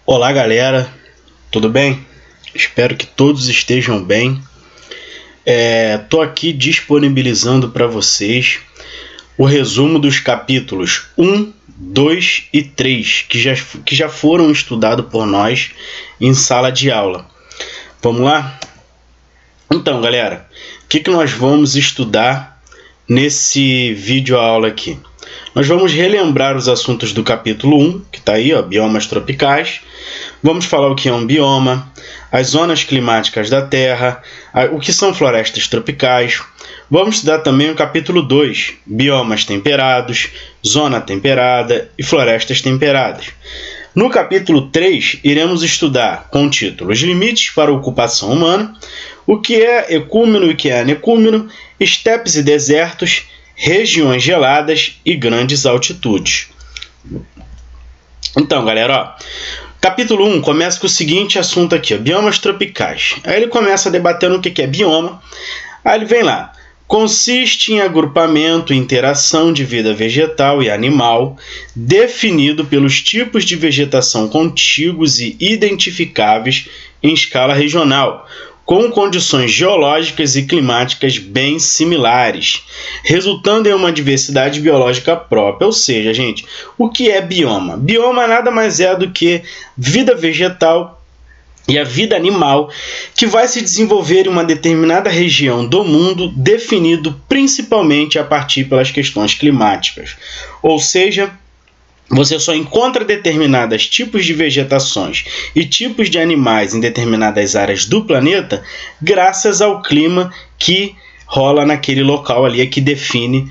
Olá galera, tudo bem? Espero que todos estejam bem. Tô aqui disponibilizando para vocês o resumo dos capítulos 1, 2 e 3 que já foram estudados por nós em sala de aula. Vamos lá? Então galera, o que nós vamos estudar nesse vídeo aula aqui? Nós vamos relembrar os assuntos do capítulo 1, que está aí, ó, biomas tropicais. Vamos falar o que é um bioma, as zonas climáticas da Terra, o que são florestas tropicais. Vamos estudar também o capítulo 2, biomas temperados, zona temperada e florestas temperadas. No capítulo 3, iremos estudar com o título Os limites para a ocupação humana, o que é ecúmeno e o que é anecúmeno, estepes e desertos, regiões geladas e grandes altitudes. Então, galera, capítulo 1 começa com o seguinte assunto aqui, ó, biomas tropicais. Aí ele começa debatendo o que é bioma. Aí ele vem lá. Consiste em agrupamento e interação de vida vegetal e animal, definido pelos tipos de vegetação contíguos e identificáveis em escala regional, com condições geológicas e climáticas bem similares, resultando em uma diversidade biológica própria. Ou seja, gente, o que é bioma? Bioma nada mais é do que vida vegetal e a vida animal que vai se desenvolver em uma determinada região do mundo, definido principalmente a partir pelas questões climáticas. Ou seja, você só encontra determinados tipos de vegetações e tipos de animais em determinadas áreas do planeta graças ao clima que rola naquele local ali, que define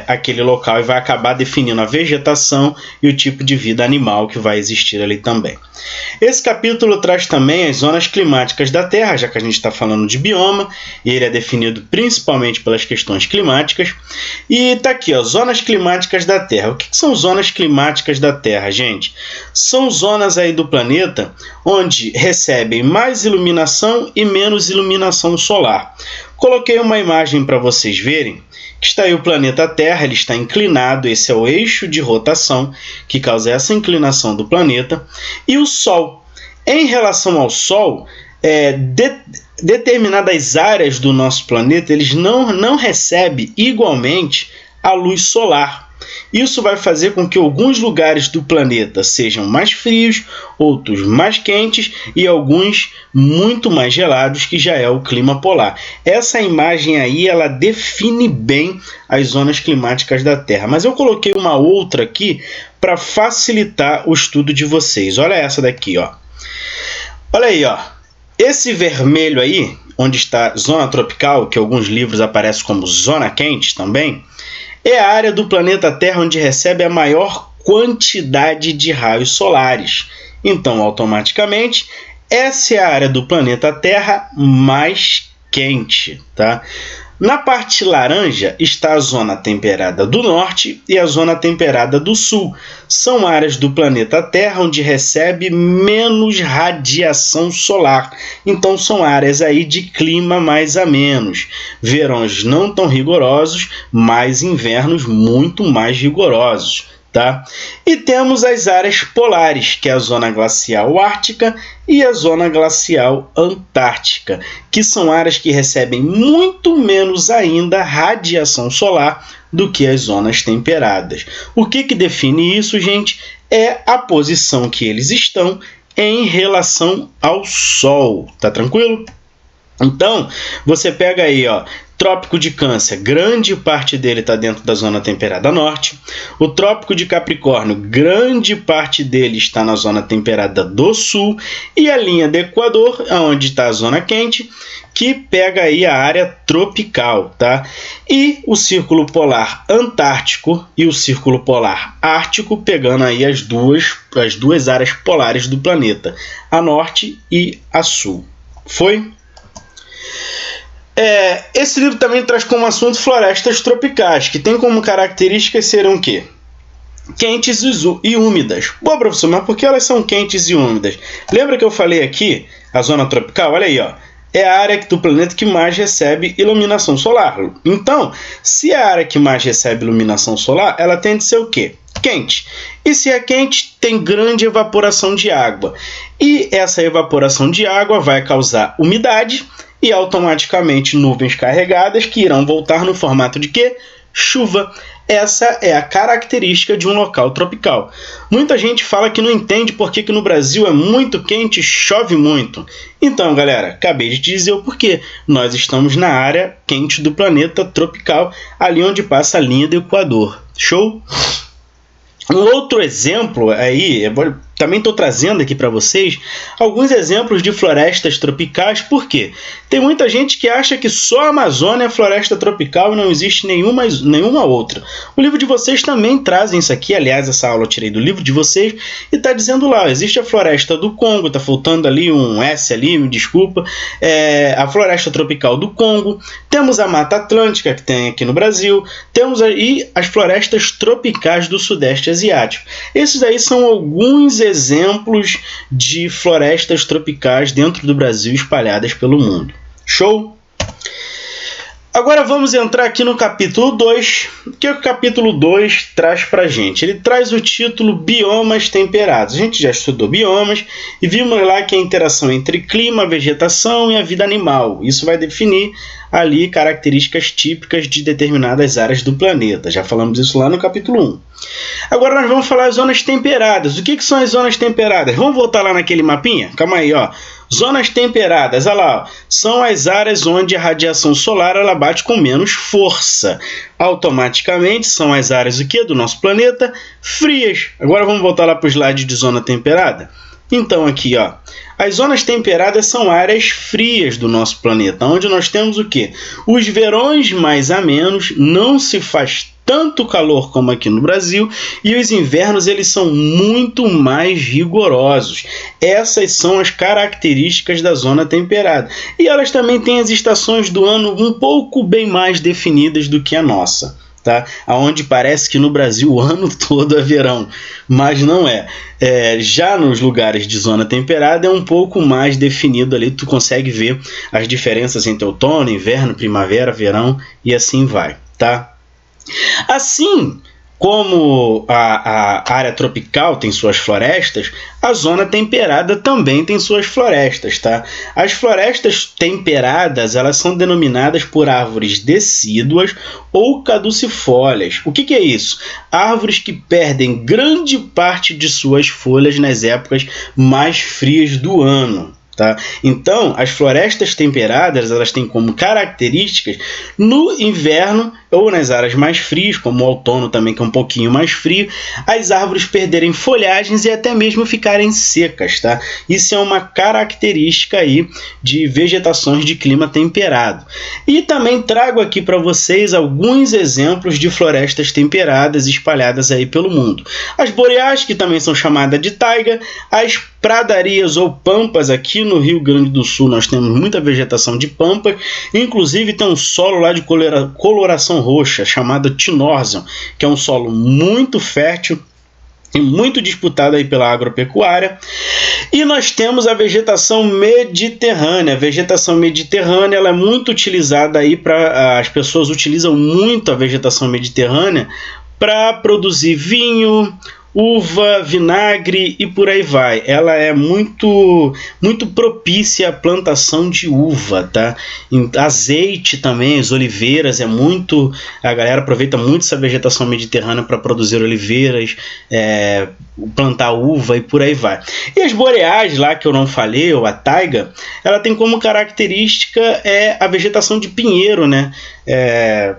aquele local e vai acabar definindo a vegetação e o tipo de vida animal que vai existir ali também. Esse capítulo traz também as zonas climáticas da Terra, já que a gente está falando de bioma, e ele é definido principalmente pelas questões climáticas. E está aqui, ó, zonas climáticas da Terra. O que são zonas climáticas da Terra, gente? São zonas aí do planeta onde recebem mais iluminação e menos iluminação solar. Coloquei uma imagem para vocês verem. Está aí o planeta Terra, ele está inclinado, esse é o eixo de rotação que causa essa inclinação do planeta. E o Sol, em relação ao Sol, determinadas áreas do nosso planeta eles não recebem igualmente a luz solar. Isso vai fazer com que alguns lugares do planeta sejam mais frios, outros mais quentes e alguns muito mais gelados, que já é o clima polar. Essa imagem aí, ela define bem as zonas climáticas da Terra. Mas eu coloquei uma outra aqui para facilitar o estudo de vocês. Olha essa daqui, ó. Olha aí, ó. Esse vermelho aí, onde está zona tropical, que em alguns livros aparece como zona quente também, é a área do planeta Terra onde recebe a maior quantidade de raios solares. Então, automaticamente, essa é a área do planeta Terra mais quente, tá? Na parte laranja está a zona temperada do norte e a zona temperada do sul. São áreas do planeta Terra onde recebe menos radiação solar. Então são áreas aí de clima mais amenos. Verões não tão rigorosos, mas invernos muito mais rigorosos. Tá? E temos as áreas polares, que é a zona glacial ártica e a zona glacial antártica, que são áreas que recebem muito menos ainda radiação solar do que as zonas temperadas. O que define isso, gente? É a posição que eles estão em relação ao Sol. Tá tranquilo? Então, você pega aí, ó, Trópico de Câncer, grande parte dele está dentro da zona temperada norte. O Trópico de Capricórnio, grande parte dele está na zona temperada do sul. E a linha do Equador, onde está a zona quente, que pega aí a área tropical, tá? E o Círculo Polar Antártico e o Círculo Polar Ártico, pegando aí as duas áreas polares do planeta, a norte e a sul. Foi? Esse livro também traz como assunto florestas tropicais, que tem como características serem o quê? Quentes e úmidas. Bom, professor, mas por que elas são quentes e úmidas? Lembra que eu falei aqui, a zona tropical? Olha aí, ó. É a área do planeta que mais recebe iluminação solar. Então, se é a área que mais recebe iluminação solar, ela tende a ser o quê? quente. E se é quente, tem grande evaporação de água. E essa evaporação de água vai causar umidade e automaticamente nuvens carregadas que irão voltar no formato de quê? Chuva. Essa é a característica de um local tropical. Muita gente fala que não entende por que no Brasil é muito quente e chove muito. Então, galera, acabei de dizer o porquê. Nós estamos na área quente do planeta tropical, ali onde passa a linha do Equador. Show? Um outro exemplo aí, também estou trazendo aqui para vocês alguns exemplos de florestas tropicais, por quê? Tem muita gente que acha que só a Amazônia é floresta tropical e não existe nenhuma outra. O livro de vocês também trazem isso aqui, aliás, essa aula eu tirei do livro de vocês, e está dizendo lá, existe a floresta do Congo, está faltando ali um S ali, me desculpa, a floresta tropical do Congo, temos a Mata Atlântica que tem aqui no Brasil, temos aí as florestas tropicais do Sudeste Asiático. Esses aí são alguns exemplos de florestas tropicais dentro do Brasil espalhadas pelo mundo. Show? Agora vamos entrar aqui no capítulo 2. O que o capítulo 2 traz para a gente? Ele traz o título Biomas Temperados. A gente já estudou biomas e vimos lá que é a interação entre clima, vegetação e a vida animal. Isso vai definir ali características típicas de determinadas áreas do planeta. Já falamos isso lá no capítulo 1. Agora nós vamos falar das zonas temperadas. O que são as zonas temperadas? Vamos voltar lá naquele mapinha? Calma aí, ó. Zonas temperadas, olha lá, ó, são as áreas onde a radiação solar ela bate com menos força. Automaticamente são as áreas do nosso planeta frias. Agora vamos voltar lá para o slide de zona temperada. Então aqui, ó, as zonas temperadas são áreas frias do nosso planeta, onde nós temos o quê? Os verões mais amenos, não se faz tanto calor como aqui no Brasil, e os invernos eles são muito mais rigorosos. Essas são as características da zona temperada. E elas também têm as estações do ano um pouco bem mais definidas do que a nossa. Tá? Onde parece que no Brasil o ano todo é verão, mas não é. Já nos lugares de zona temperada é um pouco mais definido ali, tu consegue ver as diferenças entre outono, inverno, primavera, verão e assim vai, tá? Assim como a área tropical tem suas florestas, a zona temperada também tem suas florestas, tá? As florestas temperadas, elas são denominadas por árvores decíduas ou caducifólias. O que é isso? Árvores que perdem grande parte de suas folhas nas épocas mais frias do ano. Tá? Então, as florestas temperadas elas têm como características no inverno ou nas áreas mais frias, como o outono também que é um pouquinho mais frio, as árvores perderem folhagens e até mesmo ficarem secas. Tá? Isso é uma característica aí de vegetações de clima temperado. E também trago aqui para vocês alguns exemplos de florestas temperadas espalhadas aí pelo mundo. As boreais, que também são chamadas de taiga, as pradarias ou pampas. Aqui no Rio Grande do Sul nós temos muita vegetação de pampas, inclusive tem um solo lá de coloração roxa chamado Tinórzion, que é um solo muito fértil e muito disputado aí pela agropecuária. E nós temos a vegetação mediterrânea. A vegetação mediterrânea ela é muito utilizada aí para as pessoas utilizam muito a vegetação mediterrânea para produzir vinho, uva, vinagre e por aí vai. Ela é muito propícia à plantação de uva, tá? Azeite também, as oliveiras a galera aproveita muito essa vegetação mediterrânea para produzir oliveiras, plantar uva e por aí vai. E as boreais lá que eu não falei, ou a taiga, ela tem como característica a vegetação de pinheiro, né?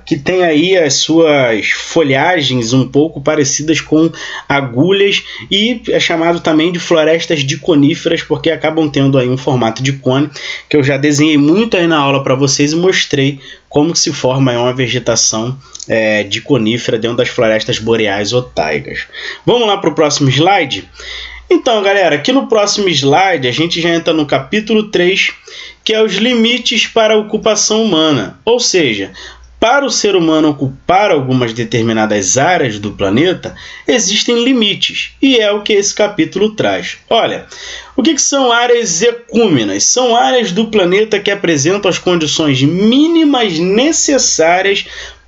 Que tem aí as suas folhagens um pouco parecidas com agulhas e é chamado também de florestas de coníferas porque acabam tendo aí um formato de cone que eu já desenhei muito aí na aula para vocês e mostrei como que se forma uma vegetação de conífera dentro das florestas boreais ou taigas. Vamos lá para o próximo slide? Então, galera, aqui no próximo slide a gente já entra no capítulo 3, que é os limites para a ocupação humana. Ou seja, para o ser humano ocupar algumas determinadas áreas do planeta, existem limites, e é o que esse capítulo traz. Olha, o que são áreas ecúmenas? São áreas do planeta que apresentam as condições mínimas necessárias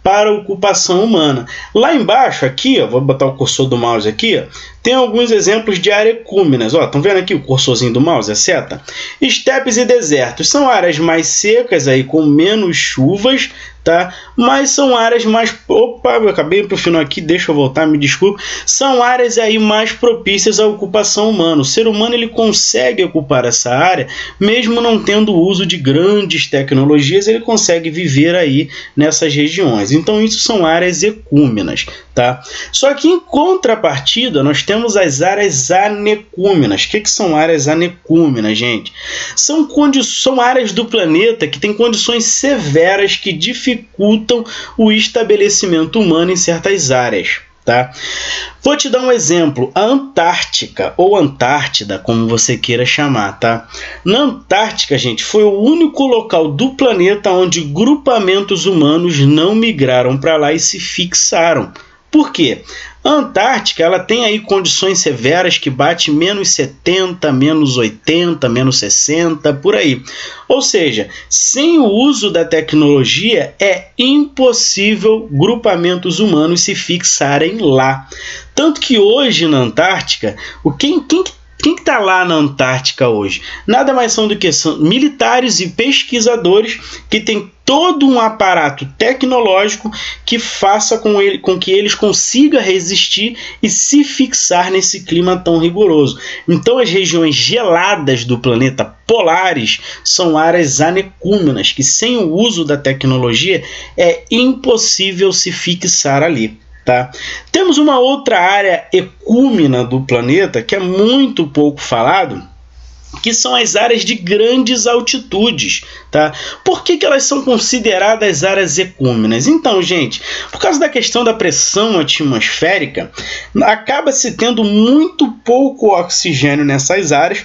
para a ocupação humana. Lá embaixo, aqui, ó, vou botar o cursor do mouse aqui, ó, tem alguns exemplos de áreas ecúmenas. Estão vendo aqui o cursorzinho do mouse, a seta? Estepes e desertos são áreas mais secas, aí, com menos chuvas, tá? Mas são áreas mais... Opa, eu acabei pro final aqui, deixa eu voltar, me desculpe. São áreas aí mais propícias à ocupação humana. O ser humano ele consegue ocupar essa área, mesmo não tendo uso de grandes tecnologias, ele consegue viver aí nessas regiões. Então, isso são áreas ecúmenas, tá? Só que, em contrapartida, nós temos as áreas anecúmenas. O que são áreas anecúmenas, gente? São áreas do planeta que têm condições severas que dificultam o estabelecimento humano em certas áreas, tá? Vou te dar um exemplo. A Antártica, ou Antártida, como você queira chamar, tá? Na Antártica, gente, foi o único local do planeta onde grupamentos humanos não migraram para lá e se fixaram. Por quê? A Antártica ela tem aí condições severas que bate menos 70, menos 80, menos 60, por aí. Ou seja, sem o uso da tecnologia é impossível grupamentos humanos se fixarem lá. Tanto que hoje na Antártica, quem está lá na Antártica hoje? Nada mais são do que militares e pesquisadores que têm todo um aparato tecnológico que faça com que eles consigam resistir e se fixar nesse clima tão rigoroso. Então, as regiões geladas do planeta, polares, são áreas anecúmenas, que sem o uso da tecnologia é impossível se fixar ali. Tá? Temos uma outra área ecúmena do planeta que é muito pouco falado, que são as áreas de grandes altitudes. Tá? Por que elas são consideradas áreas ecúmenas? Então, gente, por causa da questão da pressão atmosférica, acaba-se tendo muito pouco oxigênio nessas áreas,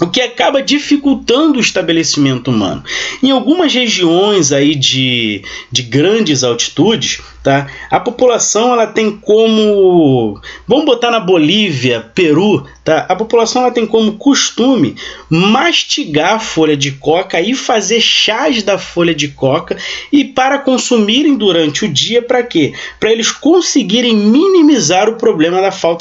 o que acaba dificultando o estabelecimento humano. Em algumas regiões aí de grandes altitudes, tá? A população ela tem como... Vamos botar na Bolívia, Peru, tá? A população ela tem como costume mastigar a folha de coca e fazer chás da folha de coca e para consumirem durante o dia, para quê? Para eles conseguirem minimizar o problema da falta